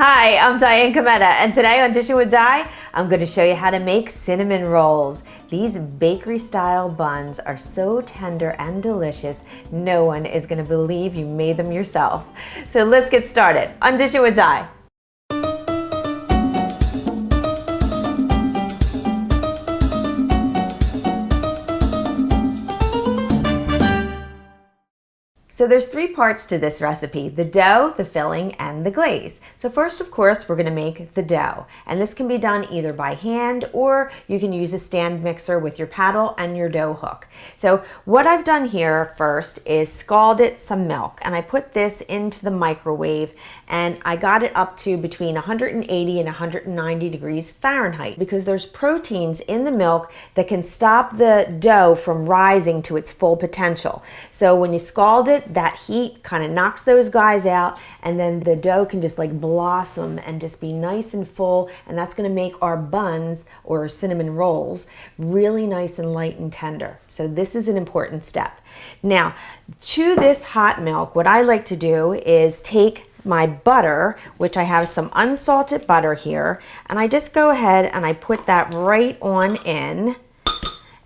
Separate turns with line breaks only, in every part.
Hi, I'm Diane Kometa, and today on Dishin with Di, I'm going to show you how to make cinnamon rolls. These bakery-style buns are so tender and delicious, no one is going to believe you made them yourself. So let's get started on Dishin with Di. So there's three parts to this recipe: the dough, the filling, and the glaze. So first, of course, we're going to make the dough. And this can be done either by hand or you can use a stand mixer with your paddle and your dough hook. So what I've done here first is scalded some milk, and I put this into the microwave and I got it up to between 180 and 190 degrees Fahrenheit because there's proteins in the milk that can stop the dough from rising to its full potential. So when you scald it, that heat kind of knocks those guys out, and then the dough can just like blossom and just be nice and full, and that's going to make our buns or cinnamon rolls really nice and light and tender. So this is an important step. Now, to this hot milk, what I like to do is take my butter, which I have some unsalted butter here, and I just go ahead and I put that right on in.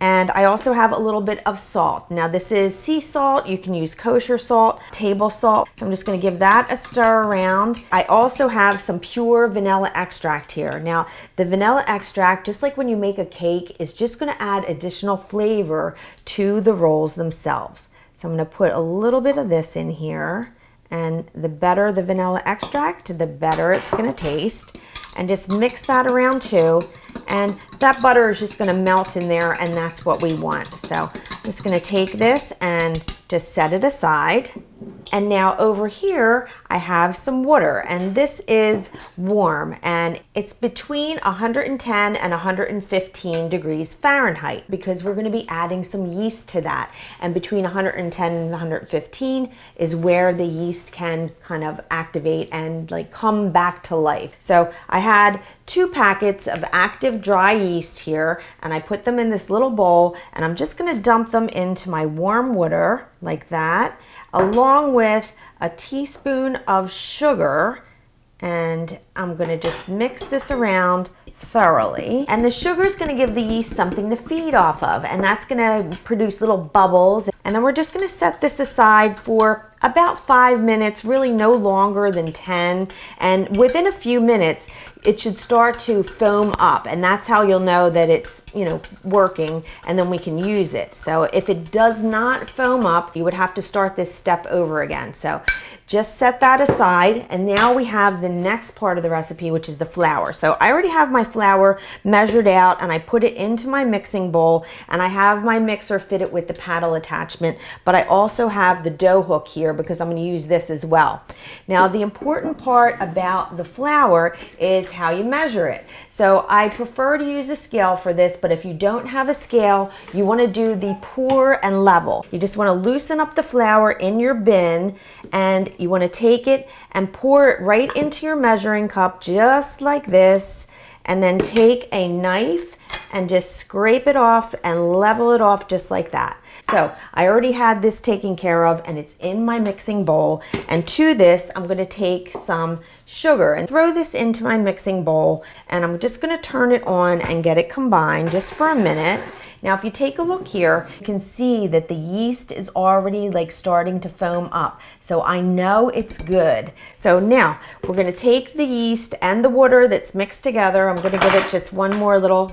And I also have a little bit of salt. Now this is sea salt, you can use kosher salt, table salt. So I'm just gonna give that a stir around. I also have some pure vanilla extract here. Now the vanilla extract, just like when you make a cake, is just gonna add additional flavor to the rolls themselves. So I'm gonna put a little bit of this in here, and the better the vanilla extract, the better it's gonna taste. And just mix that around too. And that butter is just gonna melt in there, and that's what we want. So I'm just gonna take this and just set it aside. And now over here, I have some water, and this is warm, and it's between 110 and 115 degrees Fahrenheit because we're gonna be adding some yeast to that. And between 110 and 115 is where the yeast can kind of activate and like come back to life. So I had 2 packets of active dry yeast here, and I put them in this little bowl, and I'm just gonna dump them into my warm water like that, along with a teaspoon of sugar, and I'm gonna just mix this around thoroughly. And the sugar is gonna give the yeast something to feed off of, and that's gonna produce little bubbles. And then we're just gonna set this aside for about 5 minutes, really no longer than 10. And within a few minutes, it should start to foam up, and that's how you'll know that it's, working, and then we can use it. So if it does not foam up, you would have to start this step over again. So just set that aside, and now we have the next part of the recipe, which is the flour. So I already have my flour measured out, and I put it into my mixing bowl, and I have my mixer fitted with the paddle attachment, but I also have the dough hook here because I'm going to use this as well. Now the important part about the flour is how you measure it. So I prefer to use a scale for this, but if you don't have a scale, you want to do the pour and level. You just want to loosen up the flour in your bin, and you want to take it and pour it right into your measuring cup just like this, and then take a knife and just scrape it off and level it off just like that. So I already had this taken care of, and it's in my mixing bowl. And to this, I'm going to take some sugar and throw this into my mixing bowl, and I'm just going to turn it on and get it combined just for a minute. Now if you take a look here, you can see that the yeast is already like starting to foam up. So I know it's good. So now we're going to take the yeast and the water that's mixed together. I'm going to give it just one more little,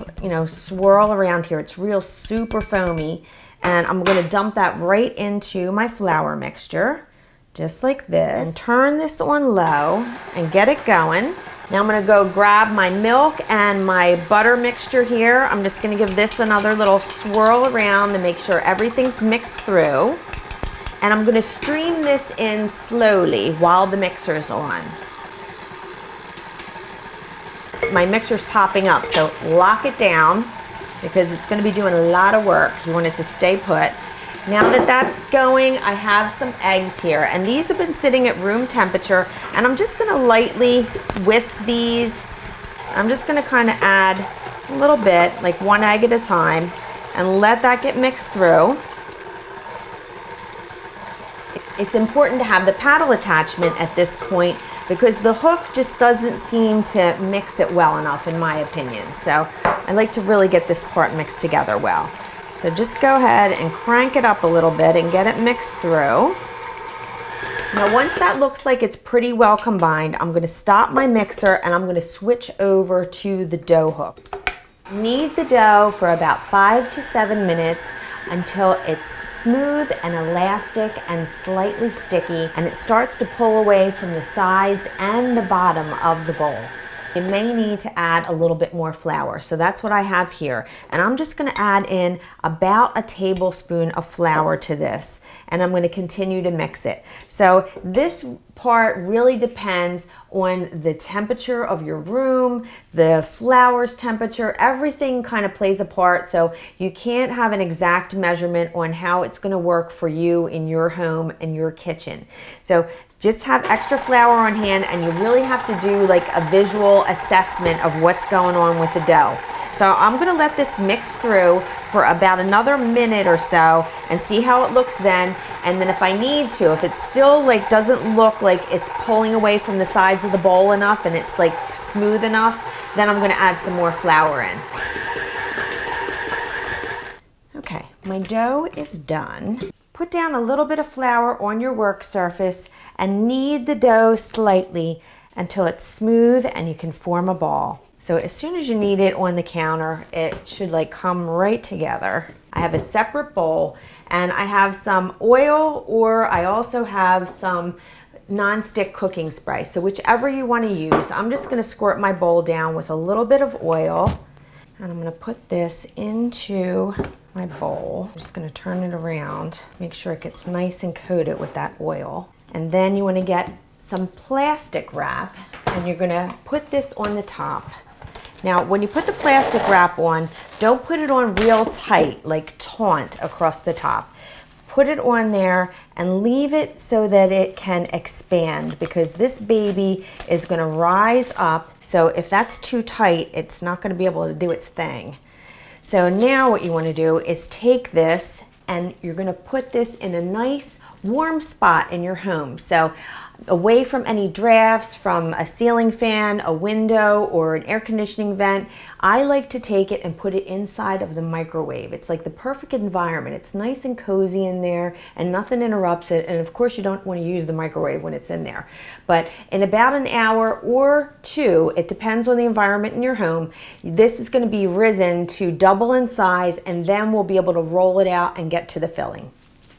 swirl around here. It's real super foamy. And I'm going to dump that right into my flour mixture, just like this, and turn this on low and get it going. Now I'm going to go grab my milk and my butter mixture here. I'm just going to give this another little swirl around to make sure everything's mixed through. And I'm going to stream this in slowly while the mixer's on. My mixer's popping up, so lock it down because it's going to be doing a lot of work. You want it to stay put. Now that that's going, I have some eggs here, and these have been sitting at room temperature, and I'm just going to lightly whisk these. I'm just going to kind of add a little bit, like 1 egg at a time, and let that get mixed through. It's important to have the paddle attachment at this point because the hook just doesn't seem to mix it well enough in my opinion. So I like to really get this part mixed together well. So just go ahead and crank it up a little bit and get it mixed through. Now once that looks like it's pretty well combined, I'm going to stop my mixer and I'm going to switch over to the dough hook. Knead the dough for about 5 to 7 minutes until it's smooth and elastic and slightly sticky, and it starts to pull away from the sides and the bottom of the bowl. You may need to add a little bit more flour, so that's what I have here. And I'm just going to add in about a tablespoon of flour to this, and I'm going to continue to mix it. So this part really depends on the temperature of your room, the flour's temperature, everything kind of plays a part. So you can't have an exact measurement on how it's going to work for you in your home and your kitchen. So just have extra flour on hand, and you really have to do like a visual assessment of what's going on with the dough. So I'm going to let this mix through for about another minute or so and see how it looks then. And then if I need to, if it still like doesn't look like it's pulling away from the sides of the bowl enough and it's like smooth enough, then I'm going to add some more flour in. Okay, my dough is done. Put down a little bit of flour on your work surface and knead the dough slightly until it's smooth and you can form a ball. So as soon as you knead it on the counter, it should like come right together. I have a separate bowl and I have some oil, or I also have some non-stick cooking spray. So whichever you want to use. I'm just going to squirt my bowl down with a little bit of oil, and I'm going to put this into my bowl. I'm just going to turn it around, make sure it gets nice and coated with that oil. And then you want to get some plastic wrap, and you're going to put this on the top. Now, when you put the plastic wrap on, don't put it on real tight, like taunt across the top. Put it on there and leave it so that it can expand, because this baby is going to rise up. So if that's too tight, it's not going to be able to do its thing. So now what you want to do is take this and you're going to put this in a nice warm spot in your home. So away from any drafts from a ceiling fan, a window, or an air conditioning vent. I like to take it and put it inside of the microwave. It's like the perfect environment. It's nice and cozy in there and nothing interrupts it. And of course you don't want to use the microwave when it's in there. But in about an hour or two, it depends on the environment in your home, this is going to be risen to double in size, and then we'll be able to roll it out and get to the filling.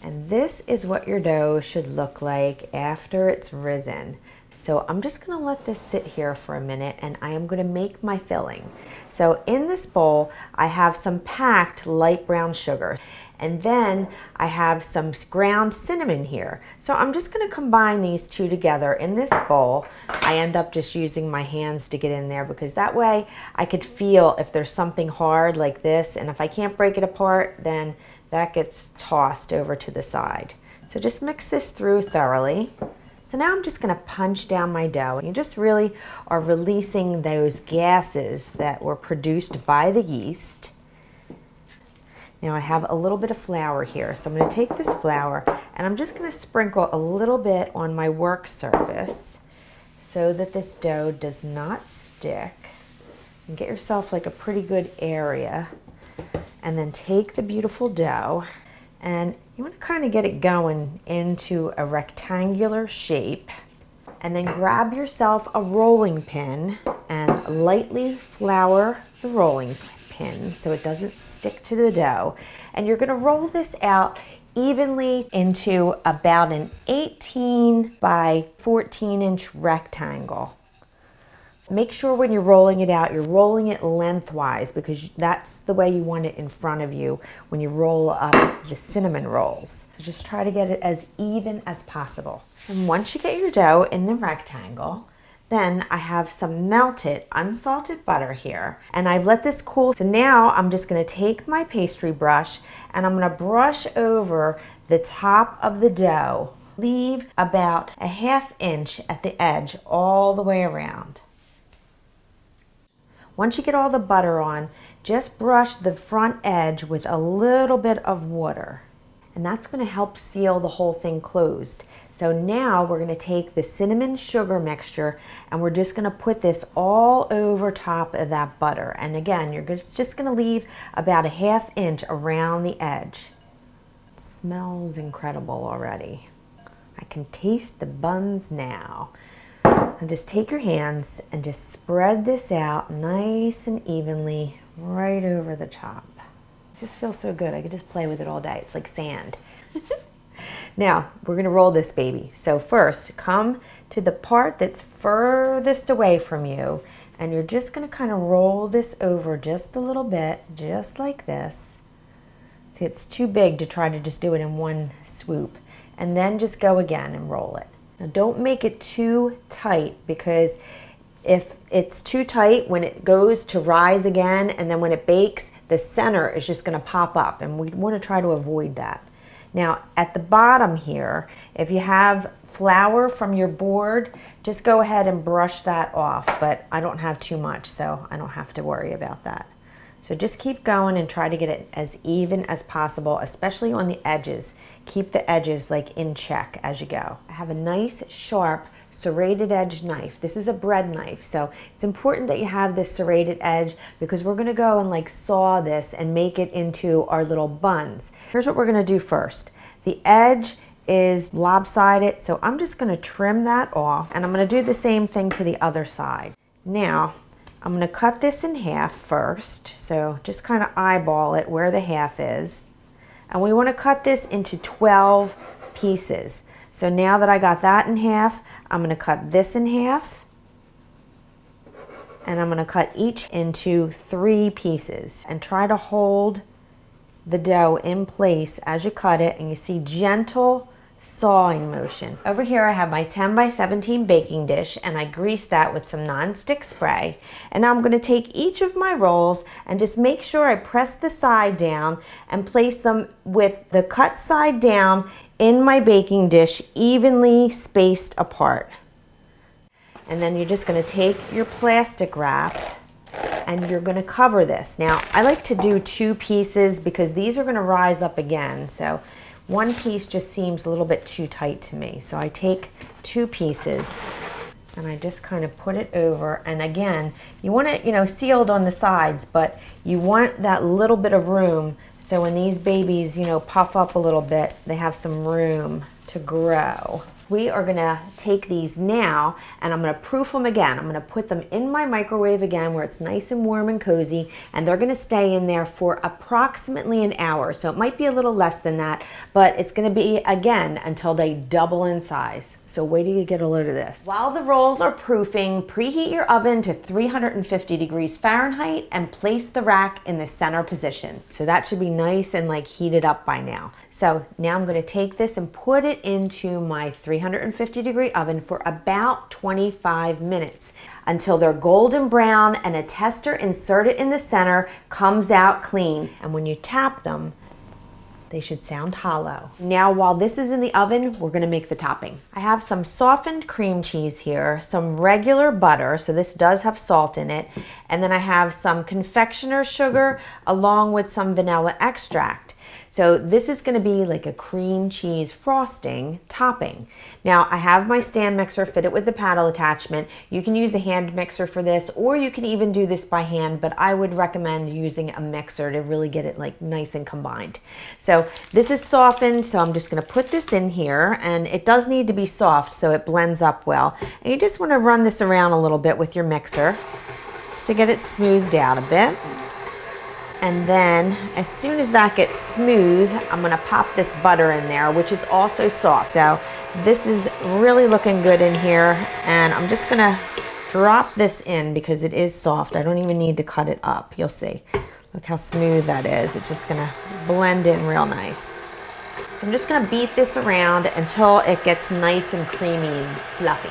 And this is what your dough should look like after it's risen. So I'm just going to let this sit here for a minute, and I am going to make my filling. So in this bowl, I have some packed light brown sugar, and then I have some ground cinnamon here. So I'm just going to combine these two together in this bowl. I end up just using my hands to get in there, because that way I could feel if there's something hard like this, and if I can't break it apart, then that gets tossed over to the side. So just mix this through thoroughly. So now I'm just going to punch down my dough. You just really are releasing those gases that were produced by the yeast. Now I have a little bit of flour here, so I'm going to take this flour and I'm just going to sprinkle a little bit on my work surface so that this dough does not stick. And get yourself like a pretty good area. And then take the beautiful dough, and you want to kind of get it going into a rectangular shape, and then grab yourself a rolling pin and lightly flour the rolling pin so it doesn't stick to the dough. And you're going to roll this out evenly into about an 18 by 14 inch rectangle. Make sure when you're rolling it out, you're rolling it lengthwise, because that's the way you want it in front of you when you roll up the cinnamon rolls. So just try to get it as even as possible. And once you get your dough in the rectangle, then I have some melted unsalted butter here, and I've let this cool. So now I'm just going to take my pastry brush and I'm going to brush over the top of the dough. Leave about a ½ inch at the edge all the way around. Once you get all the butter on, just brush the front edge with a little bit of water. and that's going to help seal the whole thing closed. So now we're going to take the cinnamon sugar mixture and we're just going to put this all over top of that butter. And again, you're just going to leave about a 1/2 inch around the edge. It smells incredible already. I can taste the buns now. And just take your hands and just spread this out nice and evenly right over the top. It just feels so good. I could just play with it all day. It's like sand. Now, we're gonna roll this baby. So first, come to the part that's furthest away from you, and you're just gonna kind of roll this over just a little bit, just like this. See, it's too big to try to just do it in one swoop. And then just go again and roll it. Now, don't make it too tight, because if it's too tight, when it goes to rise again, and then when it bakes, the center is just gonna pop up, and we wanna try to avoid that. Now, at the bottom here, if you have flour from your board, just go ahead and brush that off, but I don't have too much, so I don't have to worry about that. So just keep going and try to get it as even as possible, especially on the edges. Keep the edges like in check as you go. I have a nice, sharp, serrated edge knife. This is a bread knife, so it's important that you have this serrated edge, because we're gonna go and like saw this and make it into our little buns. Here's what we're gonna do first. The edge is lopsided, so I'm just gonna trim that off, and I'm gonna do the same thing to the other side. Now, I'm gonna cut this in half first, so just kind of eyeball it where the half is. And we wanna cut this into 12 pieces. So now that I got that in half, I'm gonna cut this in half, and I'm gonna cut each into 3 pieces, and try to hold the dough in place as you cut it, and you see gentle sawing motion. Over here I have my 10 by 17 baking dish, and I greased that with some non-stick spray. And now I'm going to take each of my rolls and just make sure I press the side down and place them with the cut side down in my baking dish, evenly spaced apart. And then you're just going to take your plastic wrap and you're going to cover this. Now, I like to do 2 pieces because these are going to rise up again. So one piece just seems a little bit too tight to me. So I take 2 pieces and I just kind of put it over. And again, you want it, sealed on the sides, but you want that little bit of room. So when these babies, puff up a little bit, they have some room to grow. We are gonna take these now and I'm gonna proof them again. I'm gonna put them in my microwave again where it's nice and warm and cozy, and they're gonna stay in there for approximately an hour. So it might be a little less than that, but it's gonna be again until they double in size. So wait till you get a load of this. While the rolls are proofing, preheat your oven to 350 degrees Fahrenheit and place the rack in the center position. So that should be nice and like heated up by now. So now I'm gonna take this and put it into my 350 degree oven for about 25 minutes until they're golden brown and a tester inserted in the center comes out clean. And when you tap them, they should sound hollow. Now, while this is in the oven, we're gonna make the topping. I have some softened cream cheese here, some regular butter, so this does have salt in it, and then I have some confectioner's sugar along with some vanilla extract. So this is gonna be like a cream cheese frosting topping. Now I have my stand mixer fitted with the paddle attachment. You can use a hand mixer for this, or you can even do this by hand, but I would recommend using a mixer to really get it like nice and combined. So this is softened, so I'm just gonna put this in here, and it does need to be soft so it blends up well. And you just wanna run this around a little bit with your mixer just to get it smoothed out a bit. And then as soon as that gets smooth, I'm gonna pop this butter in there, which is also soft. So this is really looking good in here, and I'm just gonna drop this in because it is soft. I don't even need to cut it up. You'll see. Look how smooth that is. It's just gonna blend in real nice. So I'm just gonna beat this around until it gets nice and creamy and fluffy.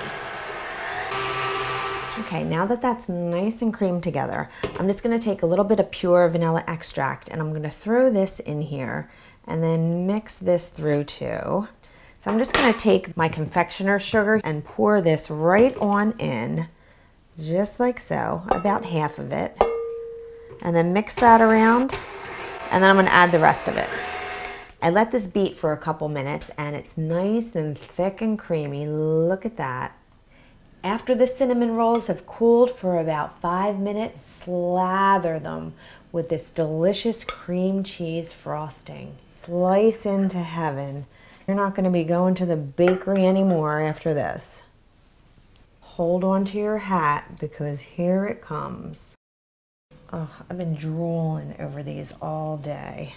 Okay, now that that's nice and creamed together, I'm just gonna take a little bit of pure vanilla extract and I'm gonna throw this in here and then mix this through too. So I'm just gonna take my confectioner's sugar and pour this right on in, just like so, about half of it. And then mix that around, and then I'm gonna add the rest of it. I let this beat for a couple minutes and it's nice and thick and creamy. Look at that. After the cinnamon rolls have cooled for about 5 minutes, slather them with this delicious cream cheese frosting. Slice into heaven. You're not going to be going to the bakery anymore after this. Hold on to your hat because here it comes. Oh, I've been drooling over these all day.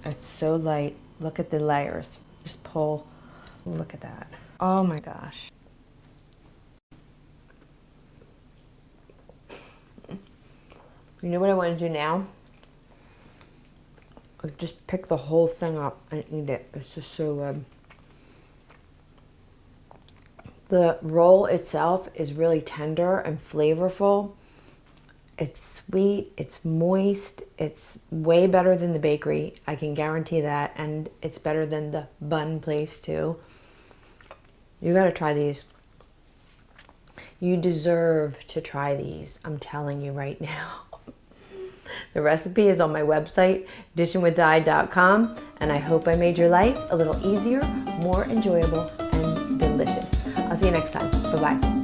It's so light. Look at the layers. Just pull. Look at that. Oh my gosh. You know what I want to do now? Just pick the whole thing up and eat it. It's just so good. The roll itself is really tender and flavorful. It's sweet, it's moist, it's way better than the bakery. I can guarantee that. And it's better than the bun place too. You gotta try these. You deserve to try these. I'm telling you right now. The recipe is on my website, dishinwithdi.com, and I hope I made your life a little easier, more enjoyable, and delicious. I'll see you next time. Bye-bye.